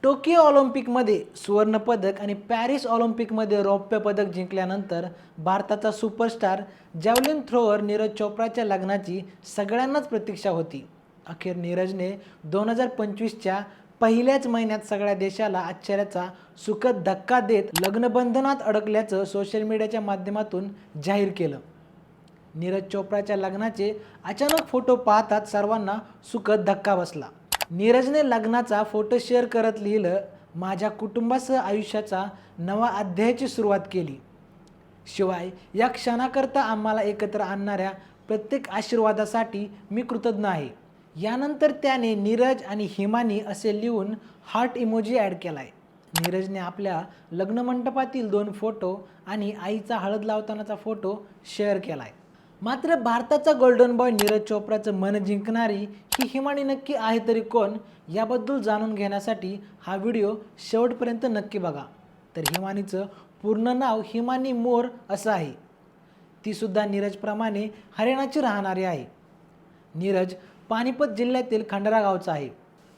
Tokyo ऑलिम्पिकमध्ये सुवर्णपदक आणि पॅरिस ऑलिम्पिकमध्ये रौप्य पदक जिंकल्यानंतर भारताचा सुपरस्टार जॅव्हलिन थ्रोअर नीरज चोप्राच्या लग्नाची सगळ्यांनाच प्रतीक्षा होती. अखेर नीरजने 2025च्या पहिल्याच महिन्यात सगळ्या देशाला आश्चर्याचा सुखद धक्का देत लग्नबंधनात अडकल्याचं सोशल मीडियाच्या माध्यमातून जाहीर केलं. नीरज चोप्राच्या लग्नाचे अचानक फोटो पाहताच सर्वांना सुखद धक्का बसला. नीरजने लग्नाचा फोटो शेअर करत लिहिलं, माझ्या कुटुंबासह आयुष्याचा नवा अध्यायाची सुरुवात केली. शिवाय या क्षणाकरता आम्हाला एकत्र आणणाऱ्या प्रत्येक आशीर्वादासाठी मी कृतज्ञ आहे. यानंतर त्याने नीरज आणि हिमानी असे लिहून हार्ट इमोजी ॲड केलाय. नीरजने आपल्या लग्नमंडपातील 2 फोटो आणि आईचा हळद लावतानाचा फोटो शेअर केलाय. मात्र भारताचा गोल्डन बॉय नीरज चोप्राचं मन जिंकणारी ही हिमानी नक्की आहे तरी कोण, याबद्दल जाणून घेण्यासाठी हा व्हिडिओ शेवटपर्यंत नक्की बघा. तर हिमानीचं पूर्ण नाव हिमानी मोर असं आहे. ती सुद्धा नीरजप्रमाणे हरियाणाची राहणारी आहे. नीरज पानिपत जिल्ह्यातील खंडारा गावचा आहे,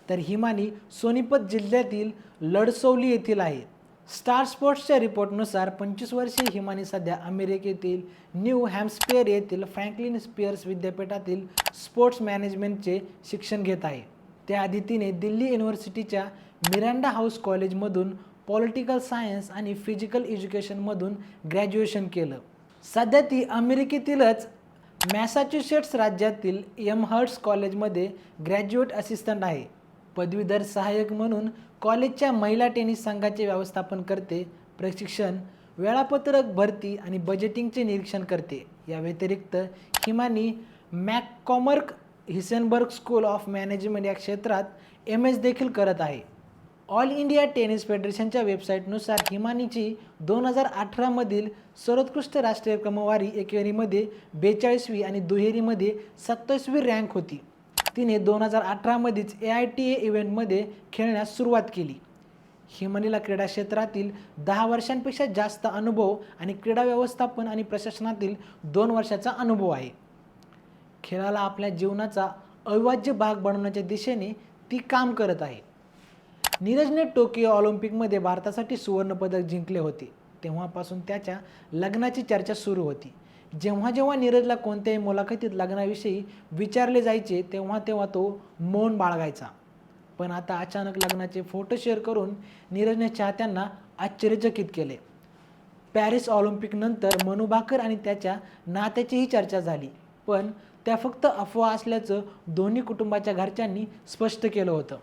तर हिमानी सोनीपत जिल्ह्यातील लडसौली येथील आहे. स्टार स्पोर्ट्सच्या रिपोर्टनुसार 25 वर्षीय हिमानी सध्या अमेरिकेतील न्यू हॅम्पशायर येथील फ्रँकलिन स्पियर्स विद्यापीठातील स्पोर्ट्स मॅनेजमेंटचे शिक्षण घेत आहे. त्याआधी तिने दिल्ली युनिव्हर्सिटीच्या मिरांडा हाऊस कॉलेजमधून पॉलिटिकल सायन्स आणि फिजिकल एज्युकेशनमधून ग्रॅज्युएशन केलं. सध्या ती अमेरिकेतीलच मॅसॅच्युसेट्स राज्यातील एमहर्स्ट कॉलेजमध्ये ग्रॅज्युएट असिस्टंट आहे. पदवीधर सहाय्यक म्हणून कॉलेजच्या महिला टेनिस संघाचे व्यवस्थापन करते. प्रशिक्षण, वेळापत्रक, भरती आणि बजेटिंगचे निरीक्षण करते. या व्यतिरिक्त हिमानी मॅककॉर्मक हिसेनबर्ग स्कूल ऑफ मॅनेजमेंट या क्षेत्रात MS देखील करत आहे. ऑल इंडिया टेनिस फेडरेशनच्या वेबसाईटनुसार हिमानीची 2018 मधील सर्वोत्कृष्ट राष्ट्रीय क्रमवारी एकेरीमध्ये 42वी आणि दुहेरीमध्ये 27वी रँक होती. तिने 2018 मध्येच AITA इव्हेंटमध्ये खेळण्यास सुरुवात केली. हिमानीला क्रीडा क्षेत्रातील 10 वर्षांपेक्षा जास्त अनुभव आणि क्रीडा व्यवस्थापन आणि प्रशासनातील 2 वर्षाचा अनुभव आहे. खेळाला आपल्या जीवनाचा अविभाज्य भाग बनवण्याच्या दिशेने ती काम करत आहे. नीरजने टोकियो ऑलिम्पिकमध्ये भारतासाठी सुवर्णपदक जिंकले होते. तेव्हापासून त्याच्या लग्नाची चर्चा सुरू होती. जेव्हा जेव्हा नीरजला कोणत्याही मुलाखतीत लग्नाविषयी विचारले जायचे तेव्हा तो मौन बाळगायचा. पण आता अचानक लग्नाचे फोटो शेअर करून नीरजने चाहत्यांना आश्चर्यचकित केले. पॅरिस ऑलिम्पिकनंतर मनू भाकर आणि त्याच्या नात्याचीही चर्चा झाली, पण त्या फक्त अफवा असल्याचं दोन्ही कुटुंबाच्या घरच्यांनी स्पष्ट केलं होतं.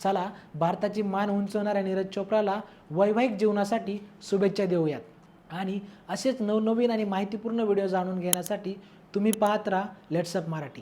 चला, भारताची मान उंचवणाऱ्या नीरज चोप्राला वैवाहिक जीवनासाठी शुभेच्छा देऊयात. आणि असेच नवनवीन आणि माहितीपूर्ण व्हिडिओ जाणून घेण्यासाठी तुम्ही पाहत राहा लेट्स अप मराठी.